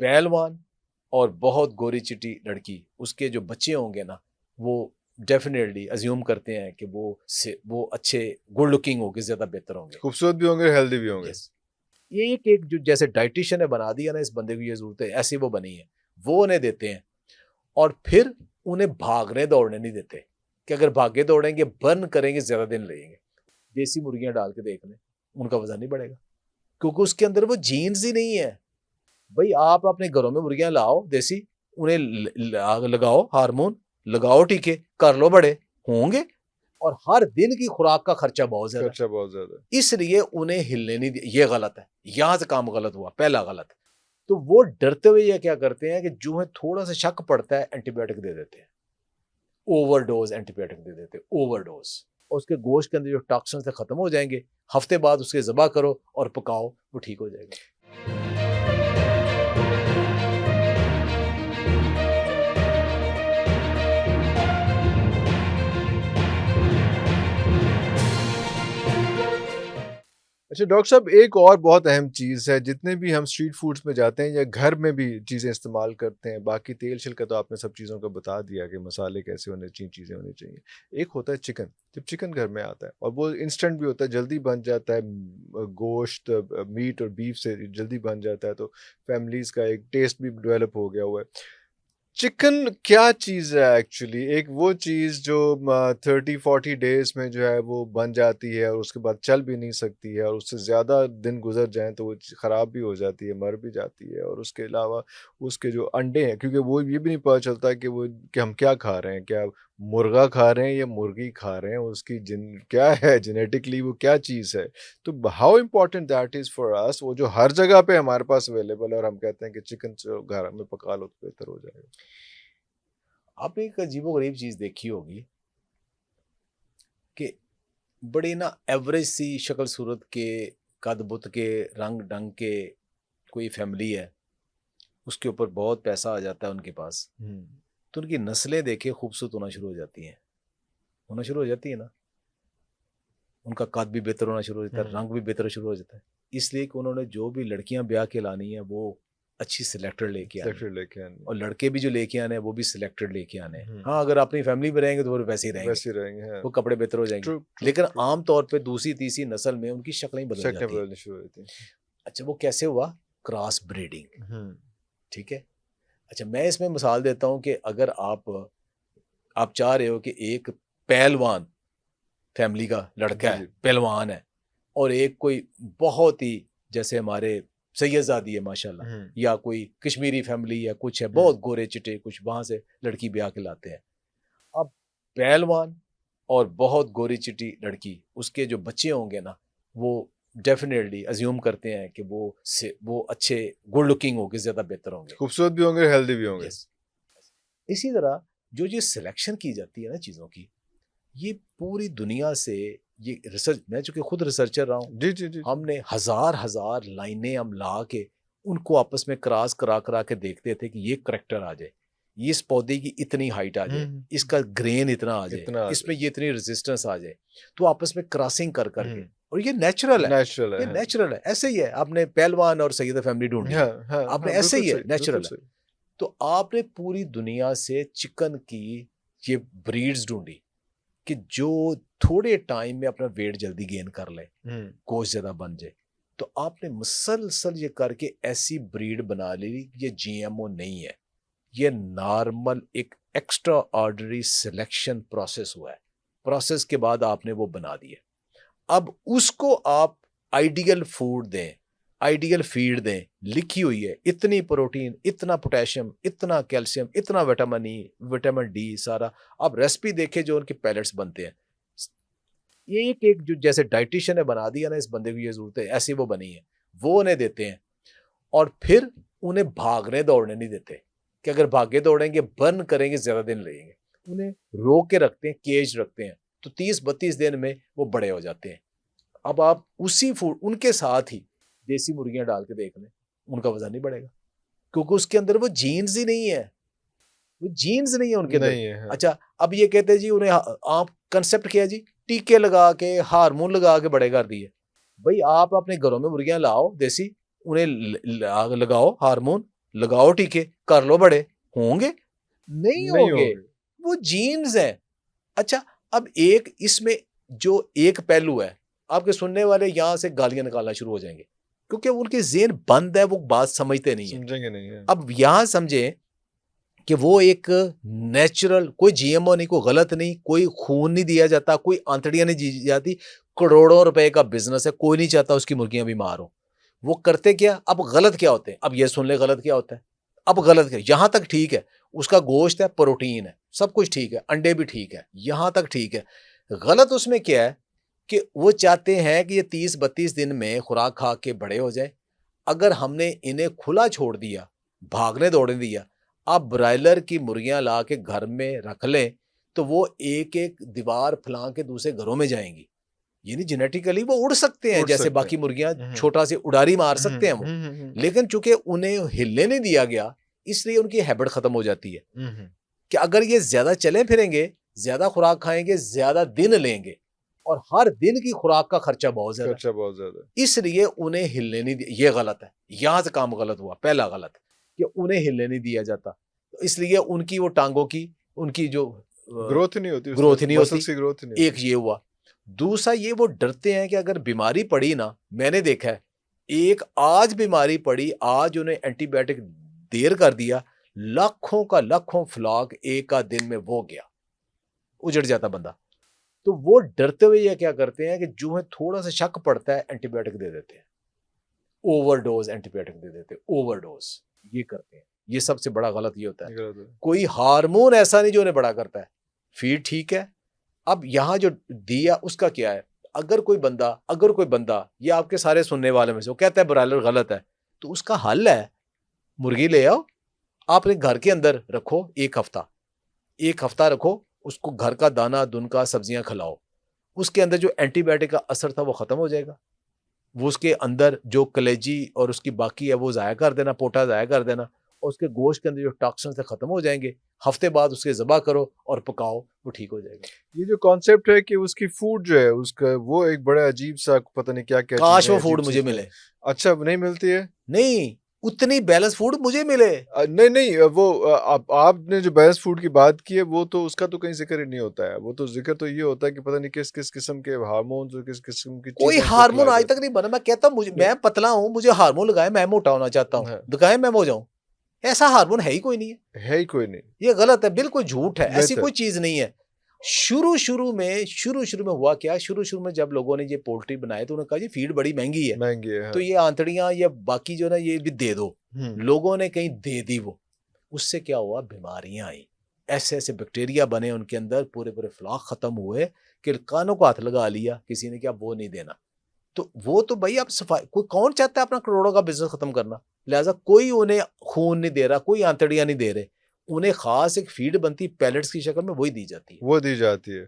पहलवान और बहुत गोरी चिटी लड़की, उसके जो बच्चे होंगे ना, वो डेफिनेटली अज्यूम करते हैं कि वो अच्छे गुड लुकिंग होंगे, ज्यादा बेहतर होंगे, खूबसूरत भी होंगे, हेल्दी भी होंगे। यस। ये एक जो जैसे डाइटिशियन ने बना दिया ना इस बंदे को ये जरूरत है, ऐसी वो बनी है, वो उन्हें देते हैं। और फिर उन्हें भागने दौड़ने नहीं देते कि अगर भागे दौड़ेंगे बर्न करेंगे ज्यादा दिन रहेंगे। देसी मुर्गियां डाल के देख लें, उनका वजन नहीं बढ़ेगा, क्योंकि उसके अंदर वो जीन्स ही नहीं है। भाई आप अपने घरों में मुर्गियां लाओ देसी, उन्हें लगाओ हार्मोन, लगाओ टीके, कर लो बड़े होंगे। और हर दिन की खुराक का खर्चा बहुत ज्यादा है, खर्चा बहुत ज्यादा है। इसलिए उन्हें हिलने नहीं दिया। ये गलत है, यहां से काम गलत हुआ, पहला गलत। तो वो डरते हुए ये क्या करते हैं कि जो है थोड़ा सा शक पड़ता है एंटीबायोटिक दे देते हैं, ओवरडोज एंटीबायोटिक दे देते हैं, ओवरडोज। और उसके गोश्त के अंदर जो टॉक्सिन से खत्म हो जाएंगे, हफ्ते बाद उसके ज़बह करो और पकाओ, वो ठीक हो जाएगा। अच्छा डॉक्टर साहब, एक और बहुत अहम चीज़ है, जितने भी हम स्ट्रीट फूड्स में जाते हैं या घर में भी चीज़ें इस्तेमाल करते हैं, बाकी तेल छिलका तो आपने सब चीज़ों का बता दिया कि मसाले कैसे होने चाहिए, चीज़ें होनी चाहिए। एक होता है चिकन। जब चिकन घर में आता है और वो इंस्टेंट भी होता है, जल्दी बन जाता है, गोश्त मीट और बीफ से जल्दी बन जाता है, तो फैमिलीज़ का एक टेस्ट भी डेवलप हो गया हुआ है। चिकन क्या चीज़ है एक्चुअली? एक वो चीज़ जो 30-40 डेज़ में जो है वो बन जाती है और उसके बाद चल भी नहीं सकती है, और उससे ज़्यादा दिन गुज़र जाएँ तो वो ख़राब भी हो जाती है, मर भी जाती है। और उसके अलावा उसके जो अंडे हैं, क्योंकि वो ये भी नहीं पता चलता कि हम क्या खा रहे हैं, क्या मुर्गा खा रहे हैं या मुर्गी खा रहे हैं, उसकी क्या है जेनेटिकली, वो क्या चीज़ है। तो how important that is for us, वो जो हर जगह पे हमारे पास अवेलेबल है और हम कहते हैं कि चिकन घर में पका लो तो बेहतर हो जाएगा। आपने एक अजीबोगरीब चीज़ देखी होगी कि बड़ी ना एवरेज सी शक्ल सूरत के, कद बुत के, रंग ढंग के कोई फैमिली है, उसके ऊपर बहुत पैसा आ जाता है उनके पास, तो उनकी नस्लें देखे खूबसूरत होना शुरू हो जाती हैं, होना शुरू हो जाती है ना। उनका कद भी बेहतर होना शुरू हो जाता है, रंग भी बेहतर शुरू हो जाता है, इसलिए कि उन्होंने जो भी लड़कियां ब्याह के लानी है वो अच्छी सिलेक्टेड लेके आनी है, सेक्टर लेके आने। और लड़के भी जो लेके आने हैं वो भी सिलेक्टेड लेके आने हैं। हम्म, हाँ, अगर अपनी फैमिली में रहेंगे तो वो वैसे ही रहेंगे, वैसे ही रहेंगे, हाँ। वो कपड़े बेहतर हो जाएंगे। ट्रू ट्रू लेकिन ट्रू। आम तौर पे दूसरी तीसरी नस्ल में उनकी शक्लें बदल शक्लें जाती हैं। बदलनी शुरू होती हैं। अच्छा, वो कैसे हुआ? Cross breeding. हम्म। ठीक है। अच्छा, मैं इसमें मिसाल देता हूँ कि अगर आप चाह रहे हो कि एक पहलवान फैमिली का लड़का जी है, जी। पहलवान है, और एक कोई बहुत ही जैसे हमारे सैयदजादी है माशाल्लाह, हम्म या कोई कश्मीरी फैमिली या कुछ है, हम्म बहुत गोरे चिटे, कुछ वहां से लड़की ब्याह के लाते हैं। अब पहलवान और बहुत गोरी चिटी लड़की, उसके जो बच्चे होंगे ना, वो डेफिनेटली अज्यूम करते हैं कि वो अच्छे गुड लुकिंग होंगे, ज्यादा बेहतर होंगे, खूबसूरत भी होंगे, हेल्दी भी होंगे। यस। इसी तरह जो ये सिलेक्शन की जाती है ना चीज़ों की, ये पूरी दुनिया से, ये रिसर्च, मैं चूंकि खुद रिसर्चर रहा हूँ, जी जी जी जी। हमने हजार हजार लाइनें हम ला के उनको आपस में क्रॉस करा करा के देखते थे कि ये करेक्टर आ जाए, ये इस पौधे की इतनी हाइट आ जाए, इसका ग्रेन इतना आ जाए, इतना आ इसमें जाए। ये इतनी रेजिस्टेंस आ जाए, तो आपस में क्रॉसिंग कर करके। और ये नेचुरल है, नेचुरल है, ये हाँ। नेचुरल है, ऐसे ही है। आपने पहलवान और सैयद फैमिली ढूंढी हाँ है, हाँ आपने हाँ, ऐसे बिल्कुल ही है, सही, बिल्कुल नेचुरल है। सही। तो आपने पूरी दुनिया से चिकन की ये ब्रीड्स ढूंढी कि जो थोड़े टाइम में अपना वेट जल्दी गेन कर ले, गोश्त ज्यादा बन जाए। तो आपने मुसलसल ये करके ऐसी ब्रीड बना ली, ये जीएमओ नहीं है, ये नॉर्मल एक एक्स्ट्रा ऑर्डिनरी सिलेक्शन प्रोसेस हुआ है। प्रोसेस के बाद आपने वो बना दिया। अब उसको आप आइडियल फूड दें, आइडियल फीड दें, लिखी हुई है इतनी प्रोटीन, इतना पोटेशियम, इतना कैल्शियम, इतना विटामिन ई, विटामिन डी, सारा। आप रेसिपी देखें जो उनके पैलेट्स बनते हैं, ये एक जो जैसे डाइटिशियन ने बना दिया ना इस बंदे को ये जरूरत है, ऐसी वो बनी है, वो उन्हें देते हैं। और फिर उन्हें भागने दौड़ने नहीं देते कि अगर भागे दौड़ेंगे बर्न करेंगे ज्यादा दिन रहेंगे, उन्हें रोक के रखते हैं, केज रखते हैं, तो 30-32 दिन में वो बड़े हो जाते हैं। अब आप उसी फूड उनके साथ ही देसी मुर्गियां डाल के देख लें, उनका वजन नहीं बढ़ेगा, क्योंकि उसके अंदर वो जीन्स ही नहीं है, वो जीन्स नहीं है उनके अंदर। नहीं है, हाँ। अच्छा, अब ये कहते हैं जी उन्हें आप कंसेप्ट किया जी, टीके लगा के, हार्मोन लगा के बड़े कर दिए। भाई आप अपने घरों में मुर्गियां लाओ देसी, उन्हें लगाओ हार्मोन, लगाओ टीके, कर लो बड़े, होंगे? नहीं नहीं होंगे। होंगे। वो जीन्स है। अच्छा, अब एक इसमें जो एक पहलू है, आपके सुनने वाले यहां से गालियां निकालना शुरू हो जाएंगे क्योंकि उनके ज़हन बंद है, वो बात समझते नहीं है। समझेंगे नहीं है। अब यहां समझें कि वो एक नेचुरल, कोई जीएमओ नहीं, कोई गलत नहीं, कोई खून नहीं दिया जाता, कोई आंतड़ियां नहीं दी जाती, करोड़ों रुपए का बिजनेस है, कोई नहीं चाहता उसकी मुर्गियां बीमार हो। वो करते क्या, अब गलत क्या होते हैं, अब ये सुन ले गलत क्या होता है। अब गलत क्या, यहां तक ठीक है, उसका गोश्त है, प्रोटीन है, सब कुछ ठीक है, अंडे भी ठीक है, यहां तक ठीक है। गलत उसमें क्या है कि वो चाहते हैं कि ये 30-32 दिन में खुराक खा के बड़े हो जाए। अगर हमने इन्हें खुला छोड़ दिया, भागने दौड़ने दिया, आप ब्रायलर की मुर्गियां ला के घर में रख लें तो वो एक एक दीवार फलां के दूसरे घरों में जाएंगी। यानी जेनेटिकली वो उड़ सकते हैं उड़ जैसे सकते बाकी हैं। मुर्गियां हम्म, छोटा सी उड़ारी मार सकते हैं वो, हम्म। लेकिन चूंकि उन्हें हिलने नहीं दिया गया इसलिए उनकी हैबिट खत्म हो जाती है हम्म। कि अगर ये ज्यादा चले फिरेंगे, ज्यादा खुराक खाएंगे, ज्यादा दिन लेंगे और हर दिन की खुराक का खर्चा बहुत ज्यादा है, खर्चा बहुत ज्यादा। इसलिए उन्हें हिलने नहीं दिया। ये गलत है, यहां से काम गलत हुआ। पहला गलत कि उन्हें हिलने नहीं दिया जाता, तो इसलिए उनकी वो टांगों की, उनकी जो ग्रोथ नहीं होती, ग्रोथ नहीं होती। मसल्स की ग्रोथ नहीं एक होती। ये हुआ। दूसरा ये वो डरते हैं कि अगर बीमारी पड़ी ना, मैंने देखा है, एक आज बीमारी पड़ी, आज उन्हें एंटीबायोटिक देर कर दिया, लाखों का लाखों फ्लॉक एक आध दिन में वो गया, उजड़ जाता बंदा। तो वो डरते हुए ये क्या करते हैं कि जो है थोड़ा सा शक पड़ता है एंटीबायोटिक दे देते हैं, ओवरडोज एंटीबायोटिक दे देते हैं, ओवरडोज ये करते हैं। ये सबसे बड़ा गलत ये होता है। गलत है। कोई हार्मोन ऐसा नहीं जो उन्हें बड़ा करता है, फीड ठीक है। अब यहां जो दिया उसका क्या है, अगर कोई बंदा ये आपके सारे सुनने वाले में से वो कहता है ब्रायलर गलत है, तो उसका हल है, मुर्गी ले आओ, आपने घर के अंदर रखो, एक हफ्ता रखो उसको, घर का दाना दुनका सब्जियां खिलाओ, उसके अंदर जो एंटीबायोटिक का असर था वो खत्म हो जाएगा। वो उसके अंदर जो कलेजी और उसकी बाकी है वो ज़ाया कर देना, पोटा ज़ाया कर देना, और उसके गोश्त के अंदर जो टॉक्सिन से खत्म हो जाएंगे। हफ्ते बाद उसके ज़बा करो और पकाओ, वो ठीक हो जाएगा। ये जो कॉन्सेप्ट है कि उसकी फूड जो है उसका, वो एक बड़ा अजीब सा, पता नहीं क्या क्या काश चीजें वो फूड अजीब मुझे चीजें। मिले। अच्छा, नहीं मिलती है? नहीं, उतनी बैलेंस फूड मुझे मिले। नहीं नहीं, वो आपने जो बैलेंस फूड की बात की है, वो तो उसका तो कहीं जिक्र ही नहीं होता है। वो तो जिक्र तो ये होता है कि पता नहीं किस किस किस्म के हार्मोन्स और किस किस्म की कोई चीजें इसमें हार्मोन खिलाई आज जाती तक नहीं बना। मैं कहता हूं मुझे, नहीं। मैं पतला हूं, मुझे हार्मोन लगाए, मैं मोटा होना चाहता हूं, हाँ, दिखाए मैं हो जाऊं, ऐसा हार्मोन है ही कोई नहीं है। है ही कोई नहीं। ये गलत है, बिल्कुल झूठ है, ऐसी मिथ है। कोई चीज नहीं है। शुरू शुरू में हुआ क्या, शुरू में जब लोगों ने ये पोल्ट्री बनाए तो उन्होंने कहा ये फीड बड़ी महंगी है, महंगी है, तो हाँ। ये आंतड़ियां या बाकी जो ना ये भी दे दो। लोगों ने कहीं दे दी वो, उससे क्या हुआ, बीमारियां आई, ऐसे ऐसे बैक्टीरिया बने उनके अंदर, पूरे पूरे फ्लॉक खत्म हुए कि कानों को हाथ लगा लिया किसी ने, क्या वो नहीं देना। तो वो तो भाई अब सफाई, कोई कौन चाहता है अपना करोड़ों का बिजनेस खत्म करना, लिहाजा कोई उन्हें खून नहीं दे रहा, कोई आंतड़ियां नहीं दे रहे, उन्हें खास एक फीड बनती पैलेट्स की शक्ल में वही दी जाती है। वो दी जाती है।